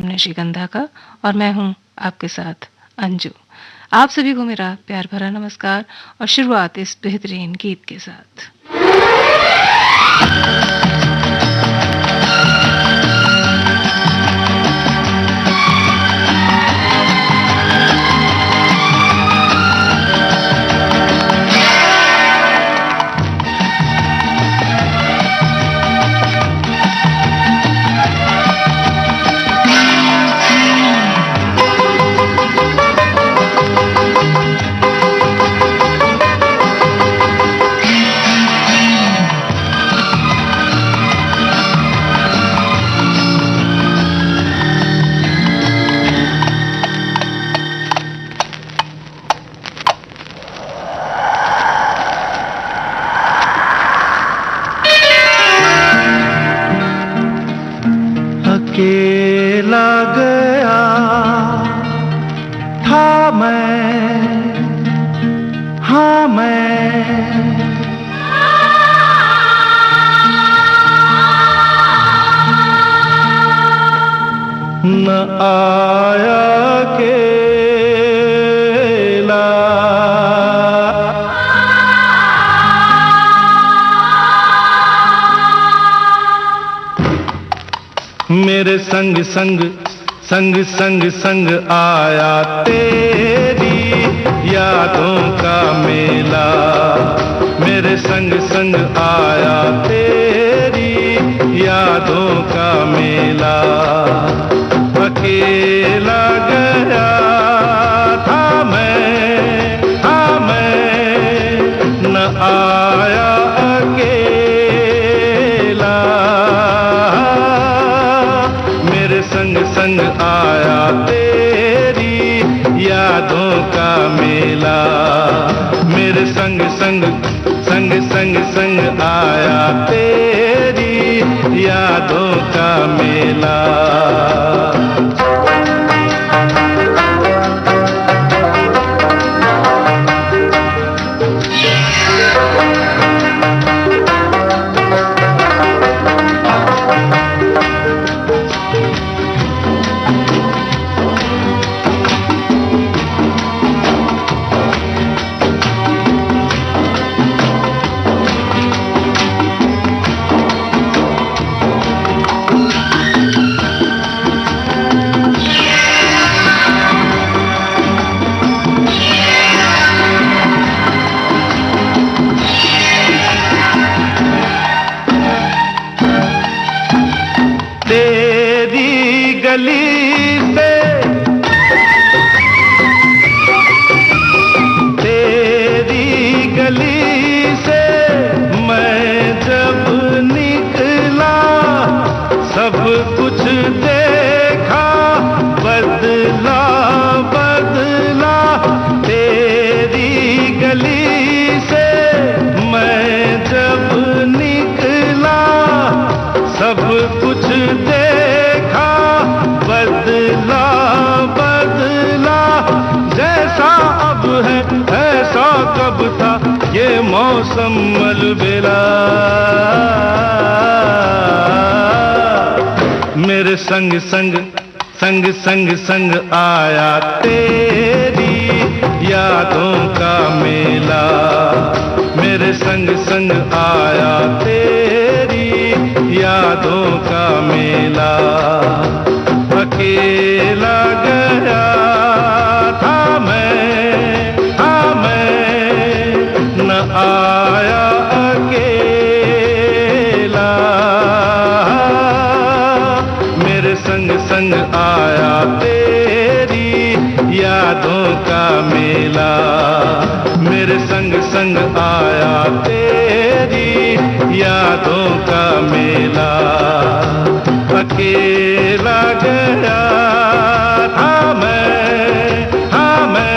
निशिगंधा का और मैं हूं आपके साथ अंजू। आप सभी को मेरा प्यार भरा नमस्कार और शुरुआत इस बेहतरीन गीत के साथ। अकेला गया था मैं, हाँ मैं, न आया अकेला, मेरे संग संग संग संग संग आया तेरी यादों का मेला, मेरे संग संग आया तेरी यादों का मेला। अकेला गया था मैं, हाँ मैं, न आया अकेला, मेरे संग संग आया तेरी यादों का मेला, मेरे संग संग संग संग संग आया तेरी यादों का मेला। मौसम अलबेला, मेरे संग संग संग संग संग आया तेरी यादों का मेला, मेरे संग संग आया तेरी यादों का मेला। अकेला गया था मैं, हाँ मैं, न आया अकेला, मेरे संग संग आया तेरी यादों का मेला, मेरे संग संग आया तेरी यादों का मेला। अकेला गया था मैं, हाँ मैं।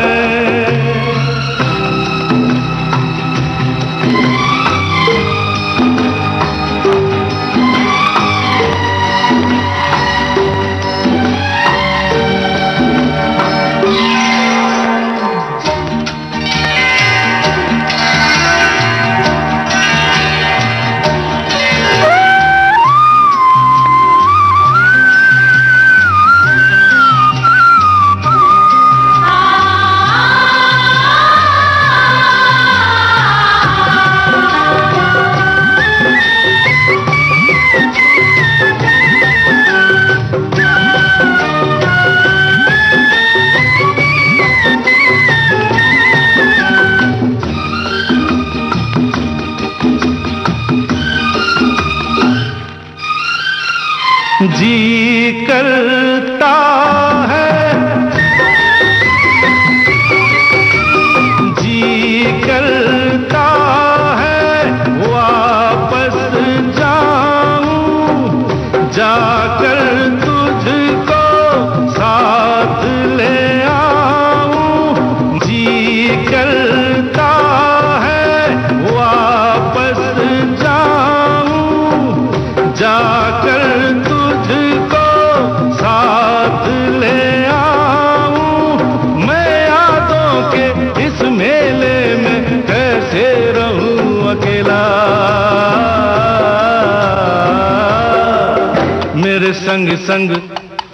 संग संग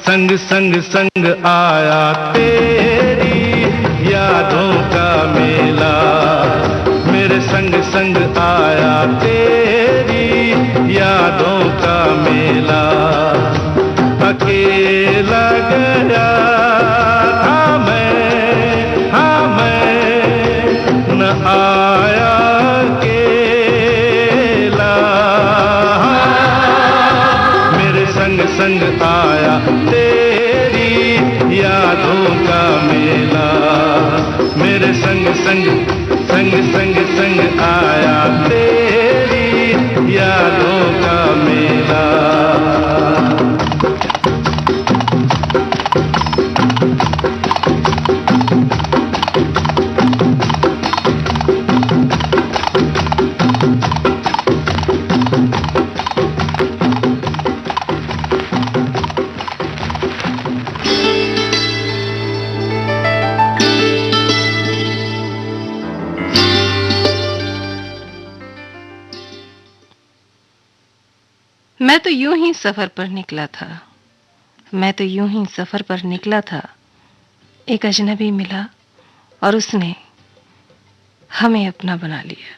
संग संग संग आया तेरी यादों का मेला, मेरे संग संग आया तेरी यादों का मेला। अकेला गया था मैं, हाँ मैं न आया अकेला, मेरे संग संग आया तेरी यादों का मेला, मेरे संग संग संग संग संग आया तेरी यादों का मेला। मैं तो यूं ही सफर पर निकला था, मैं तो यूं ही सफर पर निकला था, एक अजनबी मिला और उसने हमें अपना बना लिया।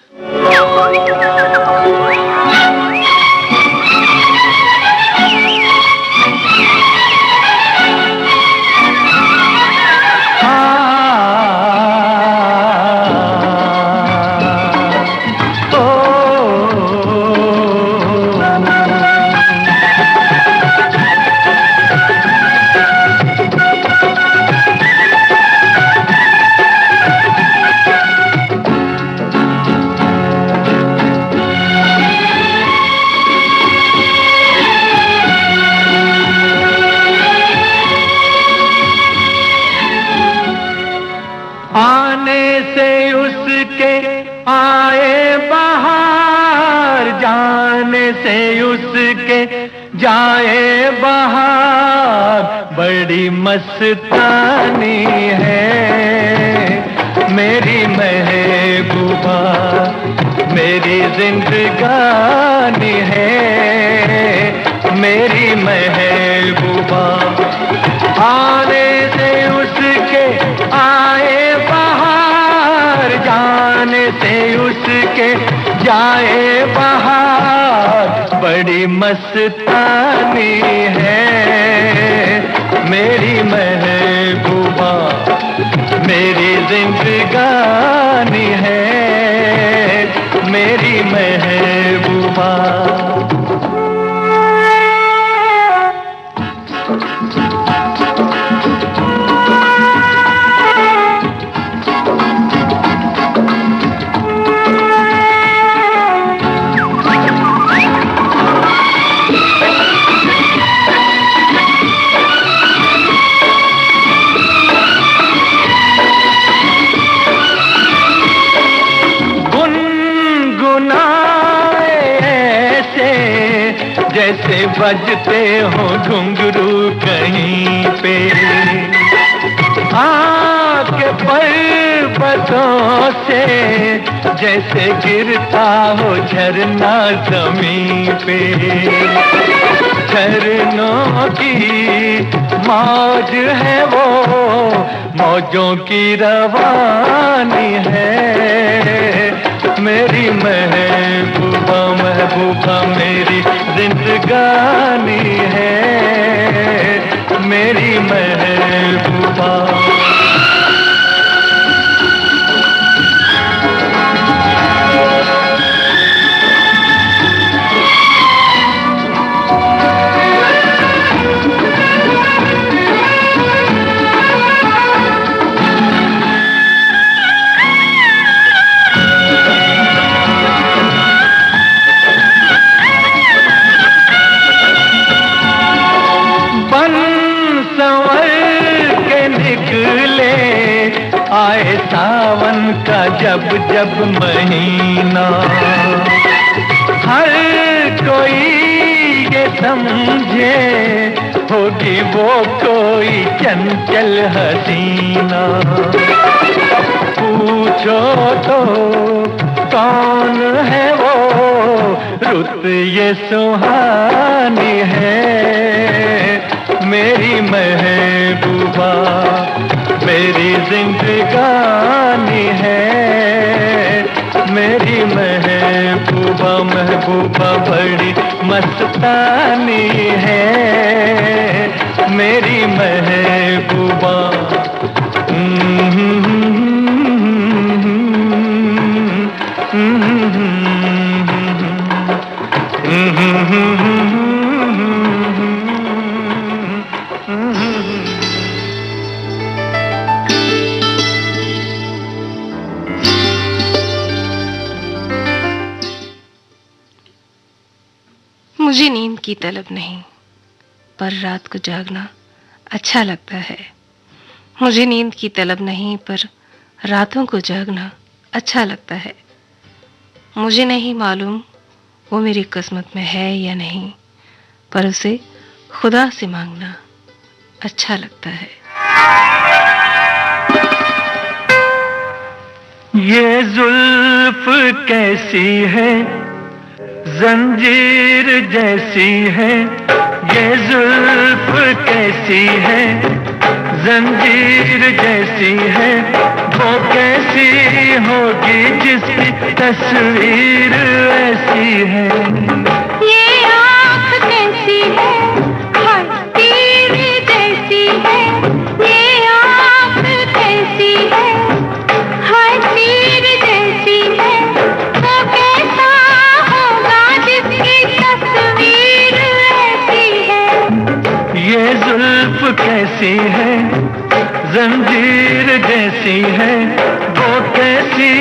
आने से उसके आए बहार, जाने से उसके जाए बहार, बड़ी मस्तानी है मेरी महबूबा, मेरी जिंदगानी है मेरी महबूबा। आने से उसके आए बहार, जाने से उसके जाए बहार, बड़ी मस्तानी है मेरी महबूबा, मेरी जिंदगानी है मेरी महबूबा। जैसे बजते हो घुंघरू कहीं पे, आके पर्वतों से जैसे गिरता हो झरना जमीन पे। झरनों की मौज है वो, मौजों की रवानी है मेरी महबूबा, महबूबा मेरी जिंदगानी है मेरी महबूबा। आए सावन का जब जब महीना, हर कोई ये समझे होगी वो कोई चंचल हसीना। पूछो तो कौन है वो रुत ये सुहानी है मेरी महबूबा, मेरी जिंदगानी है मेरी महबूबा। महबूबा बड़ी मस्तानी है मेरी महबूबा। मुझे नींद की तलब नहीं, पर रात को जागना अच्छा लगता है। मुझे नींद की तलब नहीं, पर रातों को जागना अच्छा लगता है। मुझे नहीं मालूम वो मेरी किस्मत में है या नहीं, पर उसे खुदा से मांगना अच्छा लगता है। ये जुल्फ कैसी है, जंजीर जैसी है। ये जुल्फ कैसी है, जंजीर जैसी है। वो कैसी होगी जिसकी तस्वीर ऐसी है। ये आँख कैसी है, हाय तीर जैसी है। ये आँख कैसी है, हाय तीर जैसी है। वो कैसा होगा जिसकी तस्वीर ऐसी है। ये जुल्फ कैसी है, जंजीर जैसी है। वो कैसी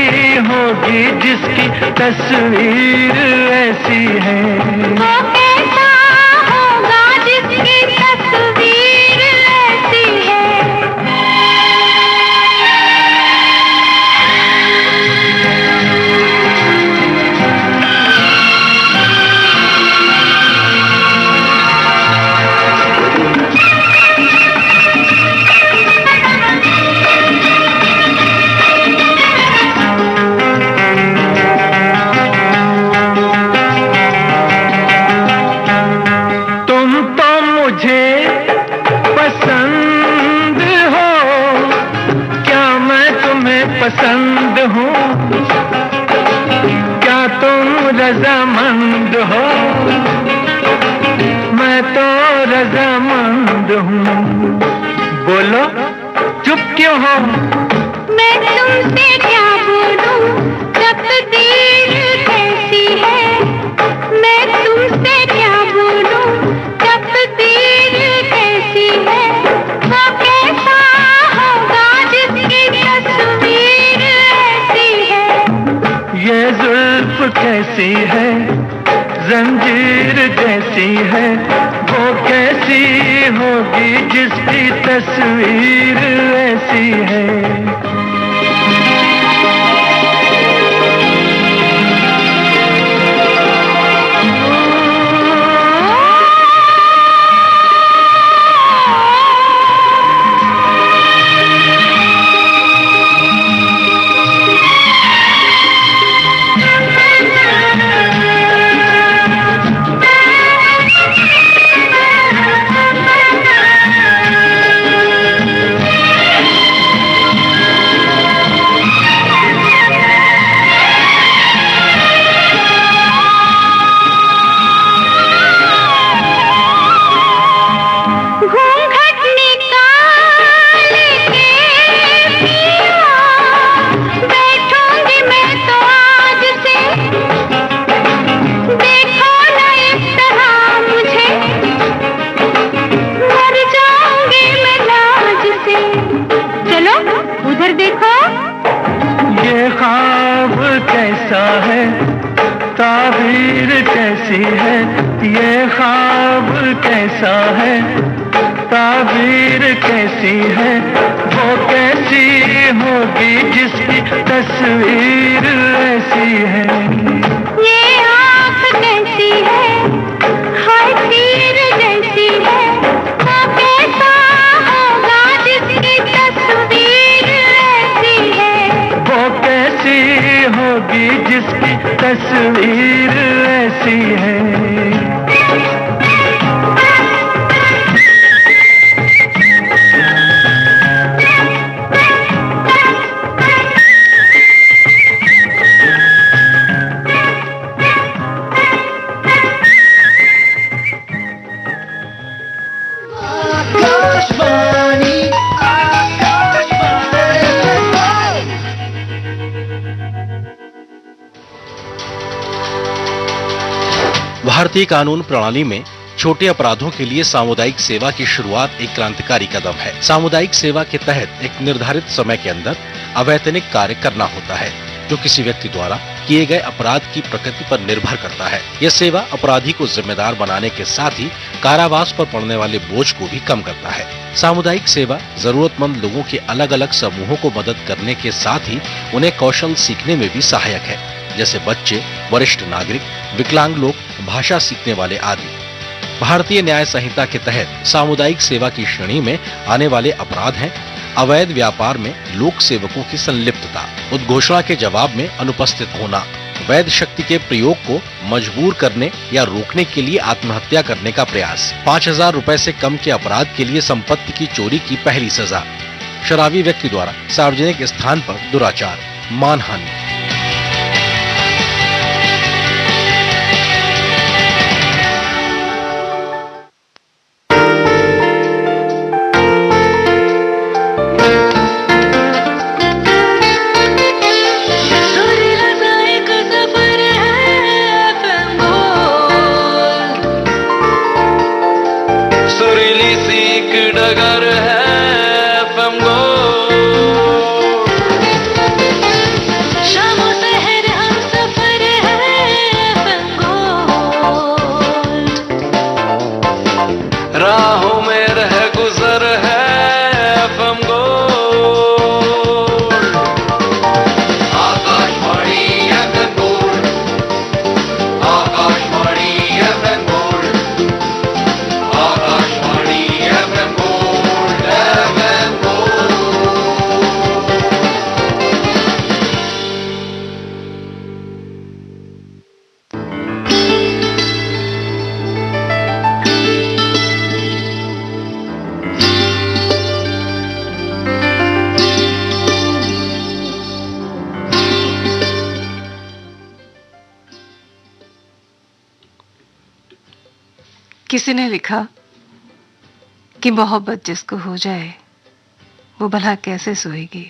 होगी जिसकी तस्वीर ऐसी है। वो कैसा होगा जिसकी तस्वीर ऐसी है। पसंद हूँ क्या तुम रजामंद हो, मैं तो रजामंद हूँ। बोलो चुप क्यों हो, मैं तुमसे क्या बोलूं, तकदीर कैसी है। मैं तुमसे क्या बोलूं, तकदीर कैसी है। वो कैसा होगा जिसकी तस्वीर ऐसी है। ये जुल्फ कैसी है, जंजीर जैसी है। वो कैसी होगी जिसकी तस्वीर ऐसी है। कैसा है, ताबीर कैसी है, ये ख्वाब कैसा है, ताबीर कैसी है, वो कैसी होगी जिसकी तस्वीर ऐसी है। ये आँख कैसी है, हाय तीर जैसी है, वो कैसा होगा जिसकी तस्वीर ऐसी है। वो कैसी होगी जिसकी तस्वीर ऐसी करती है। भारतीय कानून प्रणाली में छोटे अपराधों के लिए सामुदायिक सेवा की शुरुआत एक क्रांतिकारी कदम है। सामुदायिक सेवा के तहत एक निर्धारित समय के अंदर अवैतनिक कार्य करना होता है, जो किसी व्यक्ति द्वारा किए गए अपराध की प्रकृति पर निर्भर करता है। यह सेवा अपराधी को जिम्मेदार बनाने के साथ ही कारावास पर पड़ने वाले बोझ को भी कम करता है। सामुदायिक सेवा जरूरतमंद लोगों के अलग अलग समूहों को मदद करने के साथ ही उन्हें कौशल सीखने में भी सहायक है, जैसे बच्चे, वरिष्ठ नागरिक, विकलांग लोग, भाषा सीखने वाले आदि। भारतीय न्याय संहिता के तहत सामुदायिक सेवा की श्रेणी में आने वाले अपराध हैं अवैध व्यापार में लोक सेवकों की संलिप्तता, उद्घोषणा के जवाब में अनुपस्थित होना, वैध शक्ति के प्रयोग को मजबूर करने या रोकने के लिए आत्महत्या करने का प्रयास, 5,000 रुपए से कम के अपराध के लिए संपत्ति की चोरी की पहली सजा, शराबी व्यक्ति द्वारा सार्वजनिक स्थान पर दुराचार, मानहानि। किसी ने लिखा कि मोहब्बत जिसको हो जाए वो भला कैसे सोएगी,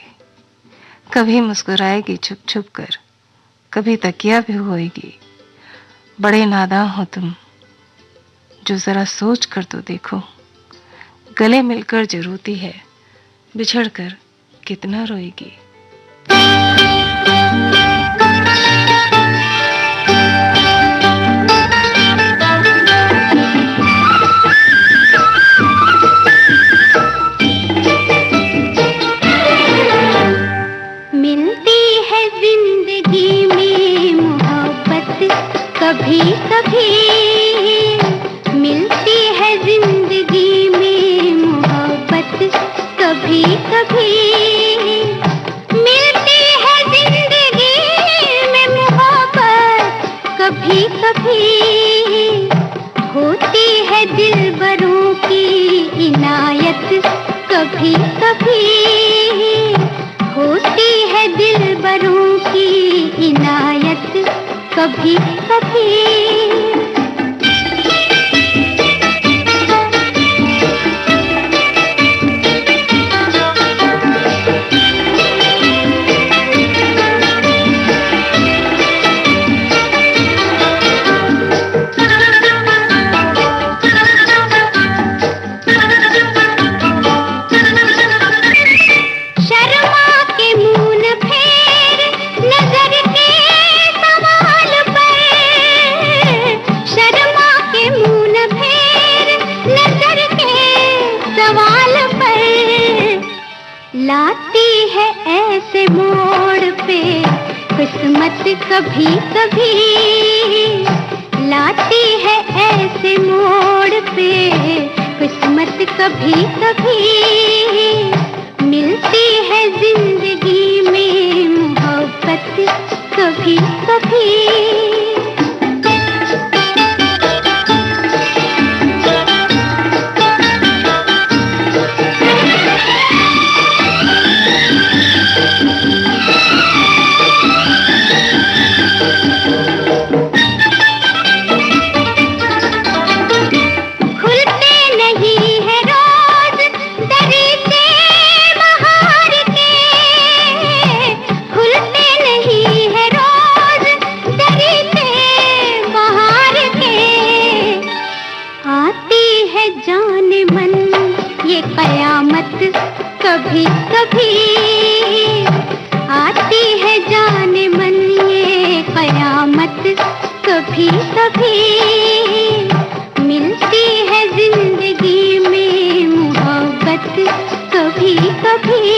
कभी मुस्कुराएगी छुप छुप कर, कभी तकिया भी होएगी। बड़े नादान हो तुम, जो जरा सोच कर तो देखो, गले मिलकर जो रोती है, बिछड़ कर कितना रोएगी। कभी कभी मिलती है जिंदगी में मोहब्बत, कभी कभी मिलती है जिंदगी में मोहब्बत, कभी कभी होती है दिलबरों की इनायत, कभी कभी होती है दिलबरों की इनायत, कभी कभी। लाती है ऐसे मोड़ पे किस्मत, कभी कभी लाती है ऐसे मोड़ पे किस्मत, कभी कभी मिलती है जिंदगी में मोहब्बत, कभी कभी। कयामत कभी कभी आती है जाने मन ये कयामत कभी कभी मिलती है जिंदगी में मोहब्बत कभी कभी।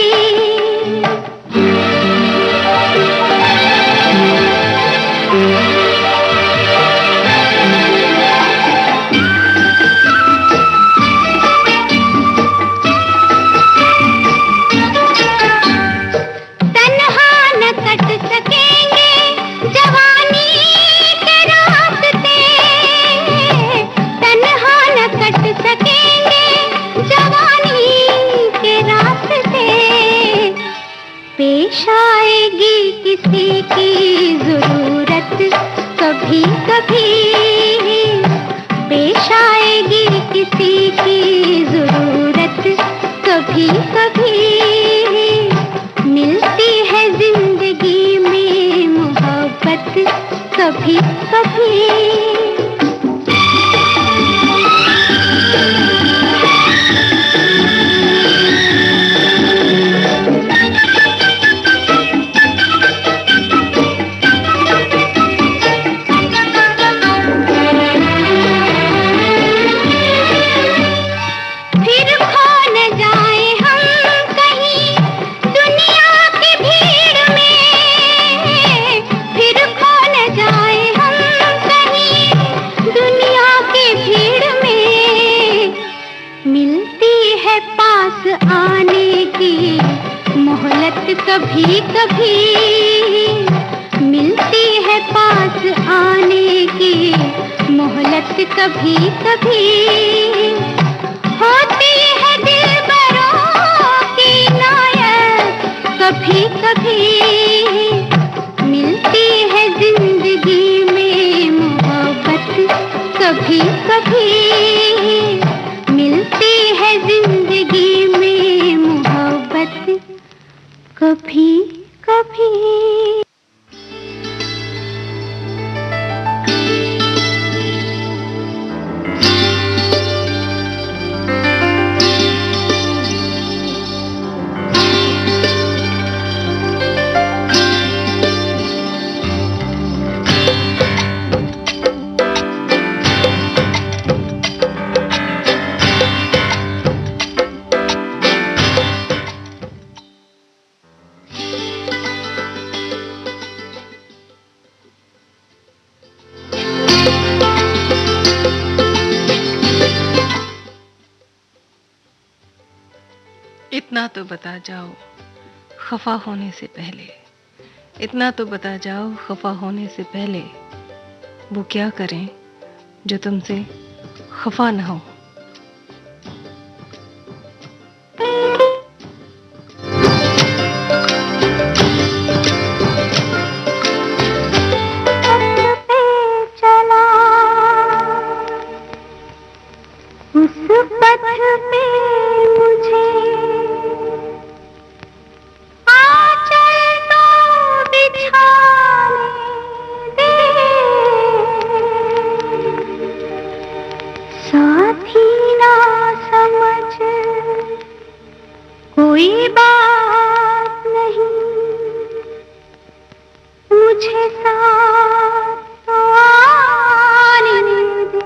पेश आएगी किसी की जरूरत कभी कभी, पेश आएगी किसी की जरूरत कभी कभी मिलती है जिंदगी में मोहब्बत कभी कभी। आने की मोहलत कभी कभी मिलती है, पास आने की मोहलत कभी कभी होती है दिलबरों की नायत कभी कभी मिलती है जिंदगी में मोहब्बत कभी कभी मिलती है जिंदगी में मोहब्बत कभी कभी। इतना तो बता जाओ खफा होने से पहले, इतना तो बता जाओ खफा होने से पहले, वो क्या करें जो तुमसे खफा ना हो। कोई बात नहीं मुझे साथ तो आने दे।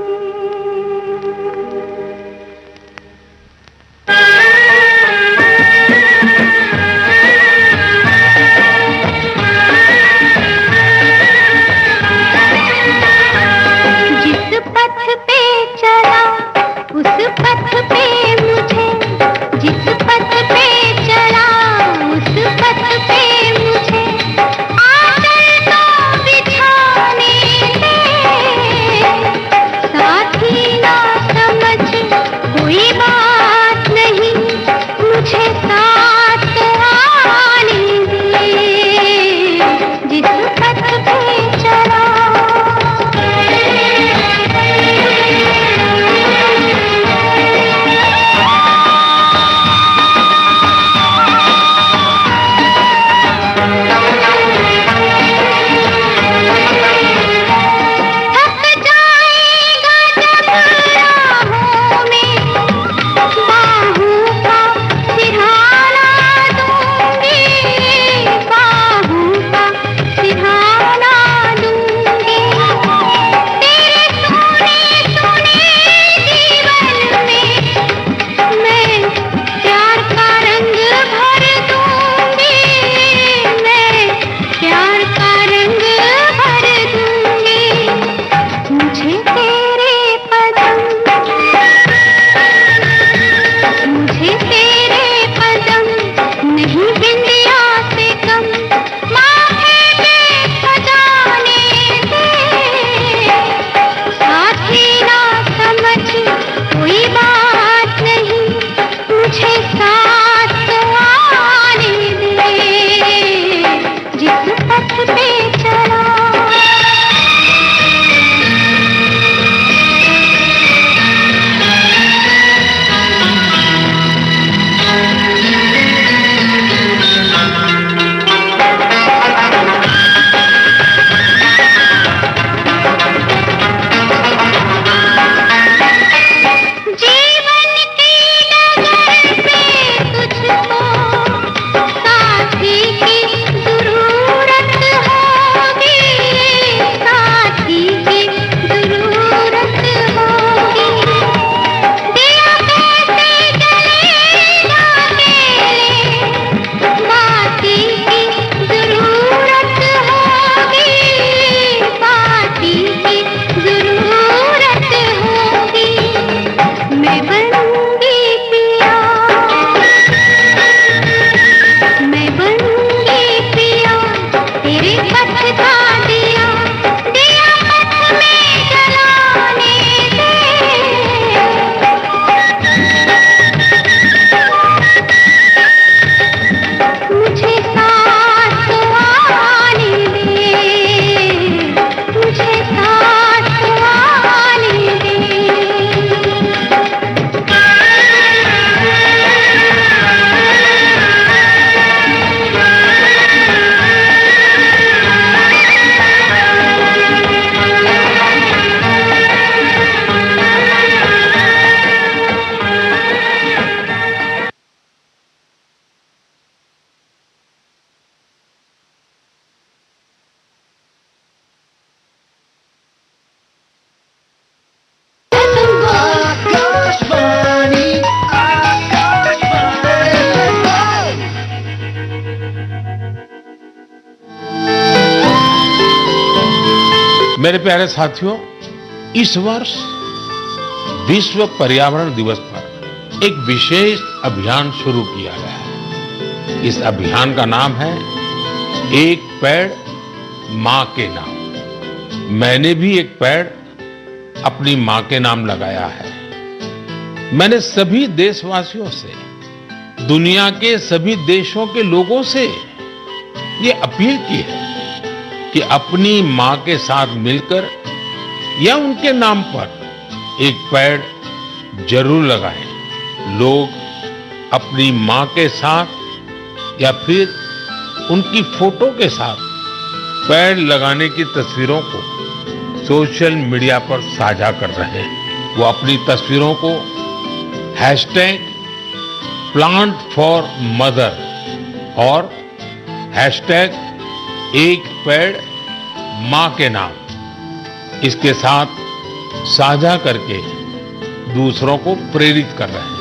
जिस पथ पे चला उस पथ पे मुझे, जिस पथ पे चला उस पथ पे मुझे आकर तो बिछा मेरे प्यारे साथियों, इस वर्ष विश्व पर्यावरण दिवस पर एक विशेष अभियान शुरू किया गया है। इस अभियान का नाम है एक पेड़ मां के नाम। मैंने भी एक पेड़ अपनी मां के नाम लगाया है। मैंने सभी देशवासियों से, दुनिया के सभी देशों के लोगों से ये अपील की है कि अपनी मां के साथ मिलकर या उनके नाम पर एक पेड़ जरूर लगाएं। लोग अपनी मां के साथ या फिर उनकी फोटो के साथ पेड़ लगाने की तस्वीरों को सोशल मीडिया पर साझा कर रहे हैं। वो अपनी तस्वीरों को #PlantForMother और #एक पेड़ मां के नाम इसके साथ साझा करके दूसरों को प्रेरित कर रहे हैं।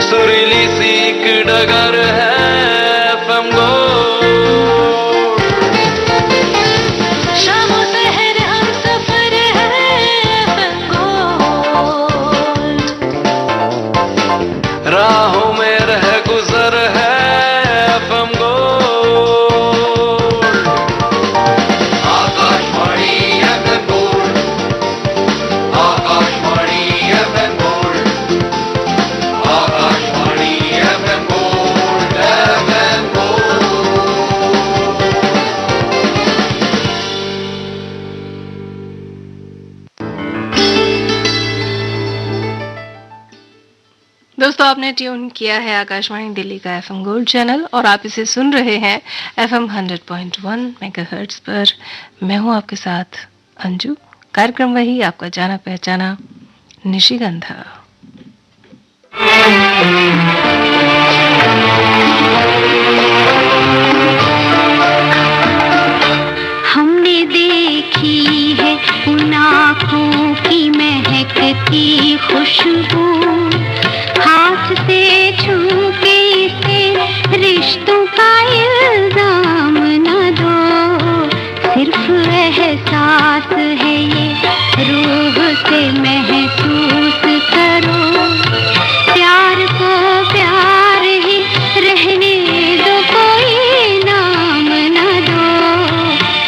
सुरीली सी एक डगर है FM गोल्ड। शामों शहर हम सफर है FM गोल्ड। राहों में रह गुजर है FM gold. Akashvani FM gold, Akashvani FM gold, Akashvani FM gold, FM gold. दोस्तों, आपने ट्यून किया है आकाशवाणी दिल्ली का FM गोल्ड चैनल और आप इसे सुन रहे हैं FM 100.1 मेगाहर्ट्ज पर। मैं हूं आपके साथ अंजू। कार्यक्रम वही, आपका जाना पहचाना निशिगंधा। हमने देखी है उन आँखों की महकती खुशबू, हाथ से छू के इसे रिश्तों का इल्जाम न दो। सिर्फ एहसास है ये, रूह से महसूस करो। प्यार को प्यार ही रहने दो, कोई नाम न दो।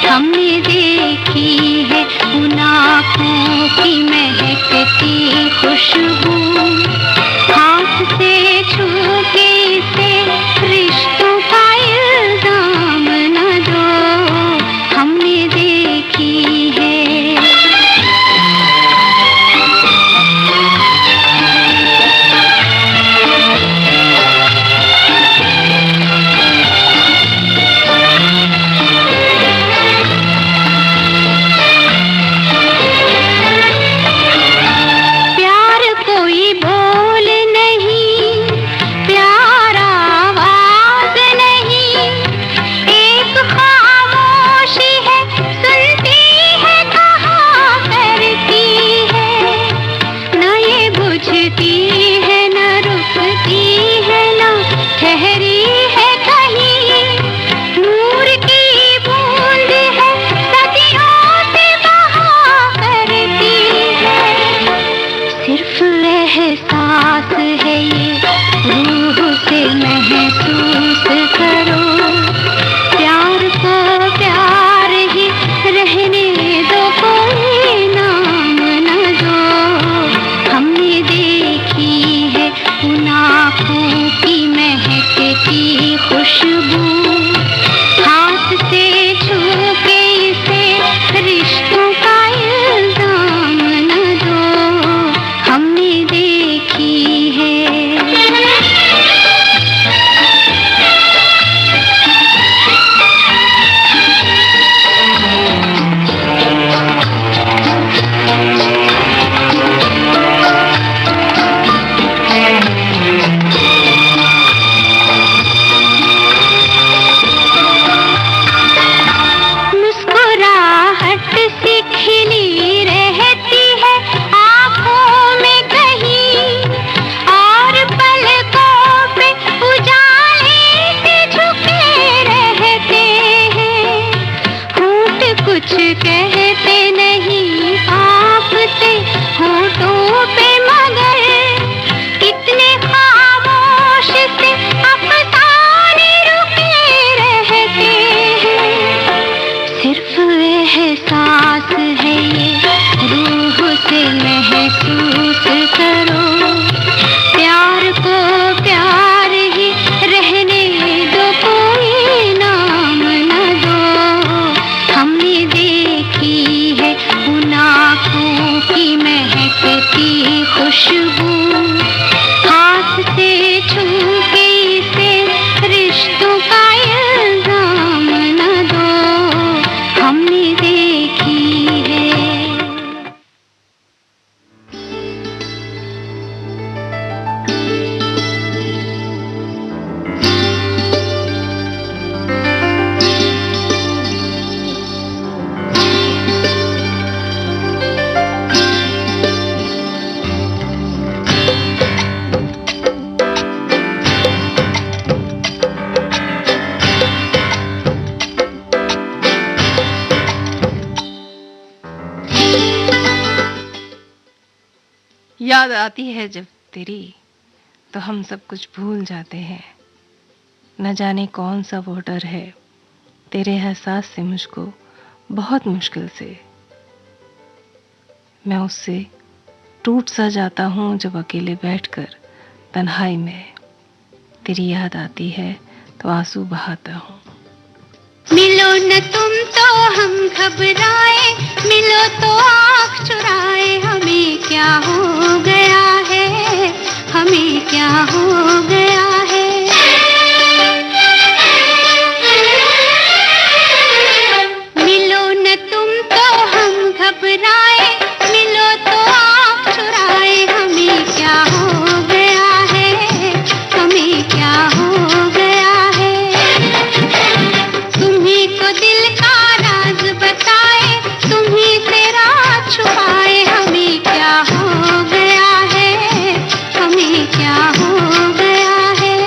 हमने देखी है उन आँखों की महकती खुशबू, हाथ से छू के इसे रिश्तों का इल्जाम न दो। हमने देखी है। प्यार कोई बोल नहीं, प्यार आवाज नहीं, एक खामोशी है, सुनती है कहाँ करती है। न ये बुझती है, न रुकती है, न ठहरी है कहीं। नूर की बूंद है, सदियों से बहा करती है। सिर्फ एहसास है ये, रूह से महसूस करो। प्यार को प्यार ही रहने दो, कोई नाम न दो। हमने देखी है उन आँखों की महकती खुशबू, हाथ से छू के इसे रिश्तों का इल्जाम न दो। हमने देखी है। याद आती है जब तेरी, तो हम सब कुछ भूल जाते हैं। न जाने कौन सा वो डर है तेरे एहसास से मुझको बहुत मुश्किल से। मैं उससे टूट सा जाता हूँ जब अकेले बैठकर तन्हाई में तेरी याद आती है तो आंसू बहाता हूँ। मिलो न तुम तो हम घबराए, मिलो तो आँख चुराए, हमें क्या हो गया है, हमें क्या हो गया है। मिलो न तुम तो हम घबराए, मिलो तो आँख चुराए, हमें क्या हो गया है, हमें क्या हो गया है। तुम्ही तो दिल का राज बताए, तुम्ही से राज छुपाए, हमें क्या हो गया है, हमें क्या हो गया है।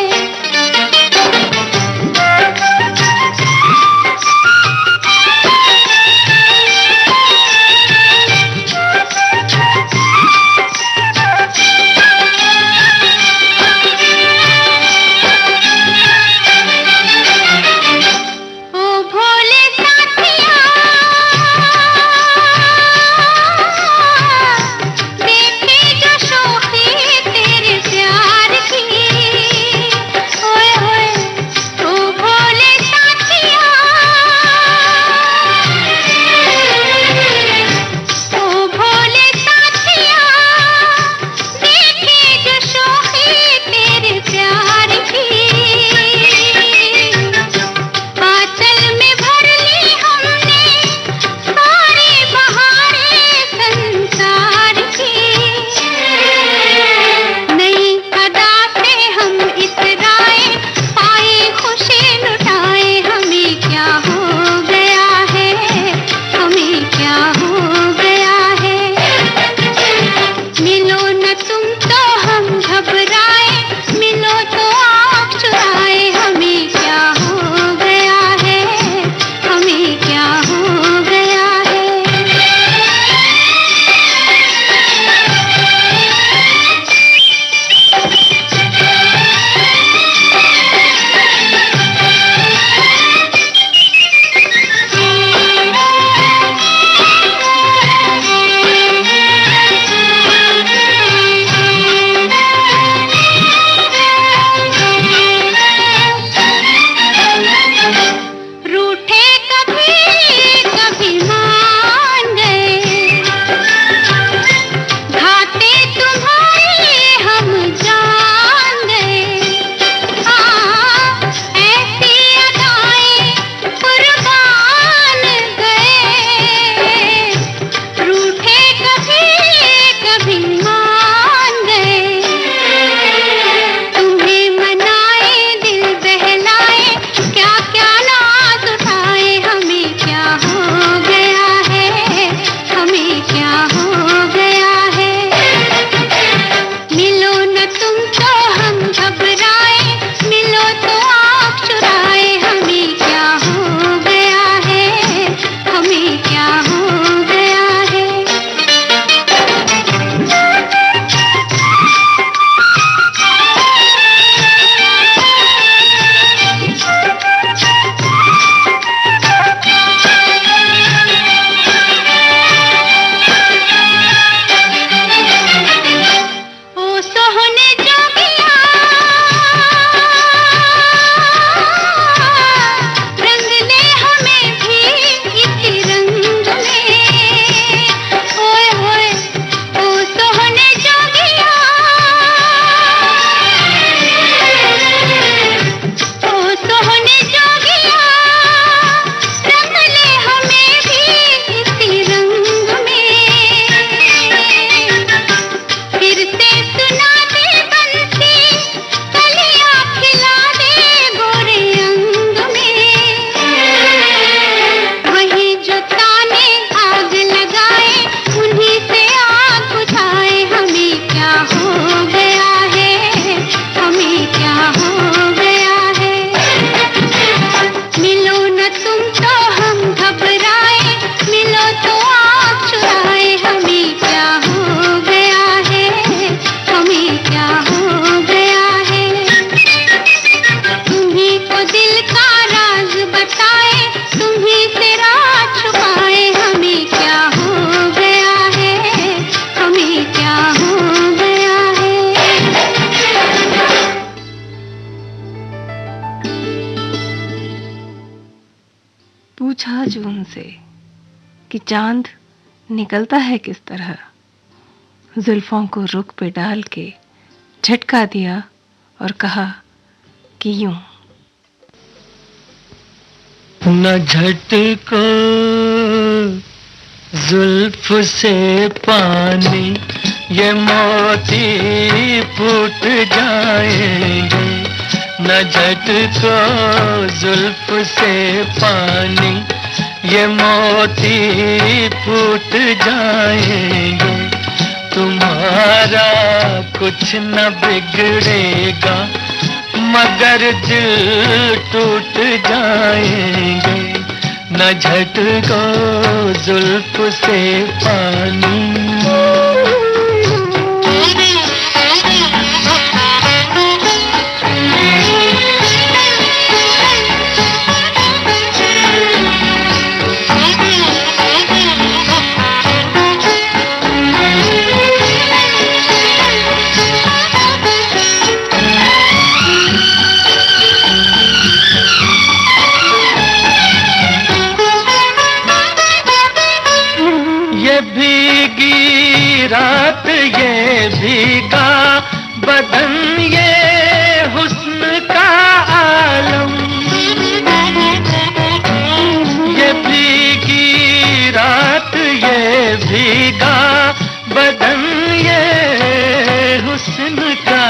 ओ भोले साथिया, देखे जो शोखी तेरे प्यार की, ओए होए ओ भोले साथिया, ओ भोले साथिया, देखे जो शोखी तेरे प्यार की। आंचल में भर ली हमने सारी बहारें संसार की। नई अदा से हम इतराए, पाए खुशी लुटाए, हमें क्या हो गया है, हमें क्या हो गया है। मिलो न तुम तो हम घबराए, मिलो तो आँख चुराए, हमें क्या हो गया है, हमें क्या हो गया है। रूठे कभी कभी मान गए, घाटे तुम्हारे हम जान गए। ऐसी अदाएं कुर्बान गए, रूठे कभी कभी मान गए। तुम्हें मनाए दिल बहलाए, क्या क्या नाज उठाए, हमें क्या हो गया है, हमें क्या हो गया है। मिलो न तुम तो हम घबराए, मिलो तो आँख चुराए, हमें क्या हो गया है, हमें क्या हो गया है। ओ सोहने जोगिया, रंग ले हमें भी इसी रंग में। ओए होए ओ सोहने जोगिया, ओ सोहने जोगिया, रंग ले हमें भी इसी रंग में। फिर से सुना दे बंसी क्या हो गया है। तुम्ही को दिल का राज बताए, तुम्ही से राज छुपाए, हमें क्या हो गया है, हमें क्या हो गया है। पूछा जो उनसे कि चांद निकलता है किस तरह, जुल्फों को रुख पे डाल के झटका दिया और कहा कि यूं। न झटको जुल्फ से पानी, ये मोती फूट जाएंगे। न झटको जुल्फ से पानी, ये मोती फूट जाएंगे। तुम्हारा कुछ न बिगड़ेगा, मगर दिल टूट जाएंगे। न झटको जुल्फ से पानी। रात ये भीगा बदन, ये हुस्न का आलम। ये भीगी रात ये भीगा बदन, ये हुस्न का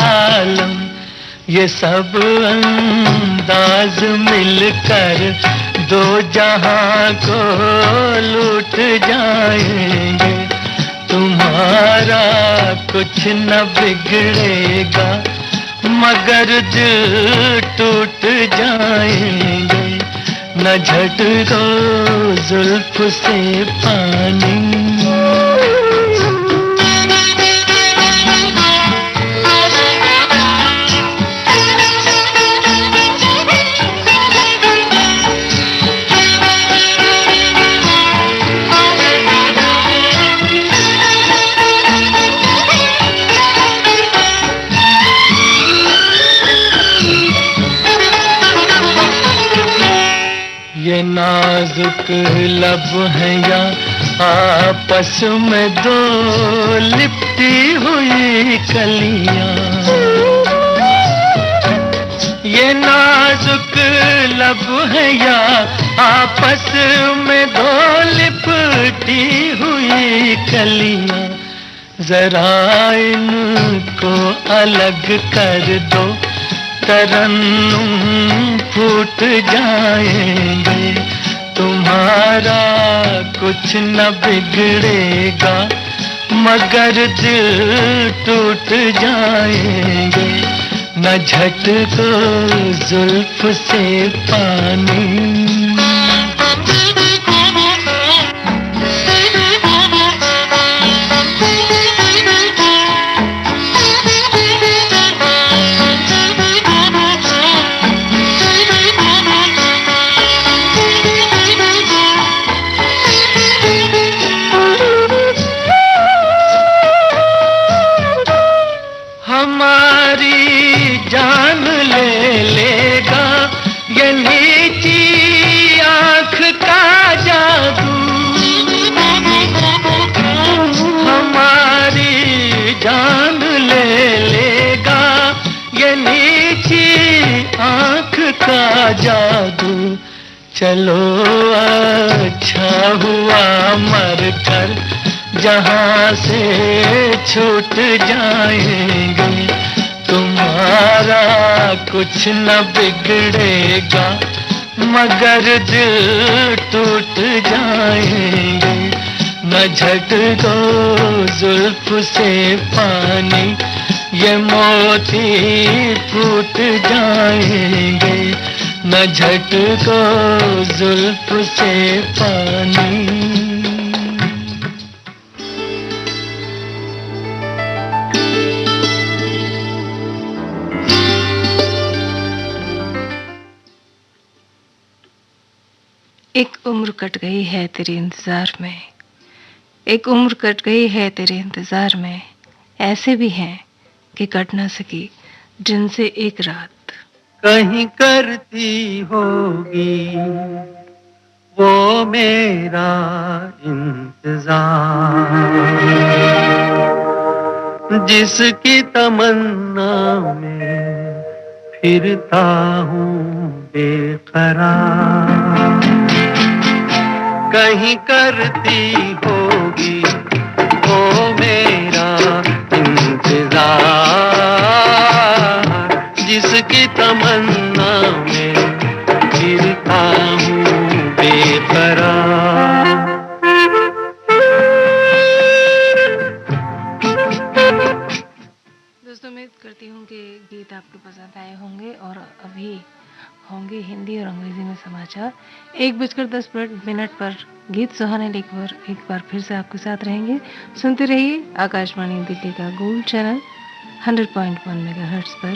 आलम। ये सब अंदाज मिलकर दो जहां को लूट जाएंगे। तुम्हारा कुछ न बिगड़ेगा, मगर दिल टूट जाएंगे। न झटको जुल्फ से पानी। ये नाजुक लब है या आपस में दो लिपटी हुई कलियां। ये नाजुक लब है या आपस में दो लिपटी हुई कलियां। जरा इनको अलग कर दो, तरन्नुम फूट जाएंगे। तुम्हारा कुछ न बिगड़ेगा, मगर दिल टूट जाएंगे। न झटको जुल्फ से पानी। हमारी जान ले लेगा ये नीची आँख का जादू। हमारी जान ले लेगा ये नीची आँख का जादू। चलो अच्छा हुआ मर कर जहाँ से छूट जाएंगे। तुम्हारा कुछ न बिगड़ेगा, मगर दिल टूट जाएंगे। न झटको जुल्फ से पानी, ये मोती फूट जाएंगे। न झटको जुल्फ से पानी। एक उम्र कट गई है तेरे इंतजार में, एक उम्र कट गई है तेरे इंतजार में, ऐसे भी हैं कि कट ना सकी जिनसे एक रात। कहीं करती होगी वो मेरा इंतजार, जिसकी तमन्ना में फिरता हूँ बेकरार। कहीं करती होगी वो मेरा इंतजार, जिसकी तमन्ना में फिरता हूँ बेकरार। दोस्तों उम्मीद करती हूँ कि गीत आपको पसंद आए होंगे और अभी होंगे हिंदी और अंग्रेजी में समाचार। 1:10 पर गीत सुहाने लेकर एक बार फिर से आपके साथ रहेंगे। सुनते रहिए आकाशवाणी दिल्ली का गोल्ड चैनल 100.1 मेगाहर्ट्ज पर।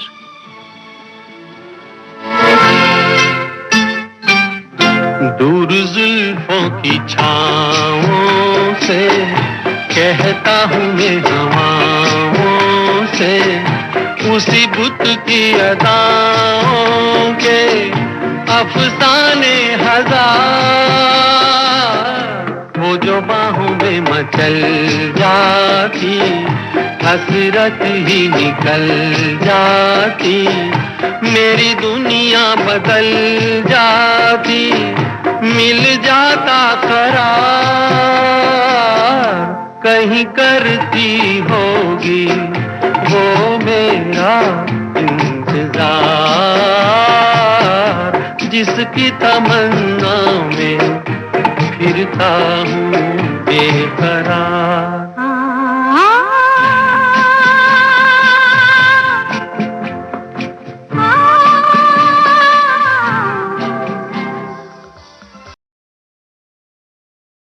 दूर जुल्फों की छाँवों से कहता हूँ मैं हवाओं से, उसी बुत की अदाओं के अफसाने हजार। वो जो बाहों में मचल जाती, हसरत ही निकल जाती, मेरी दुनिया बदल जाती, मिल जाता करार। कहीं करती होगी वो मेरा इंतजार, जिसकी तमन्ना में फिरता हूँ बेकरार।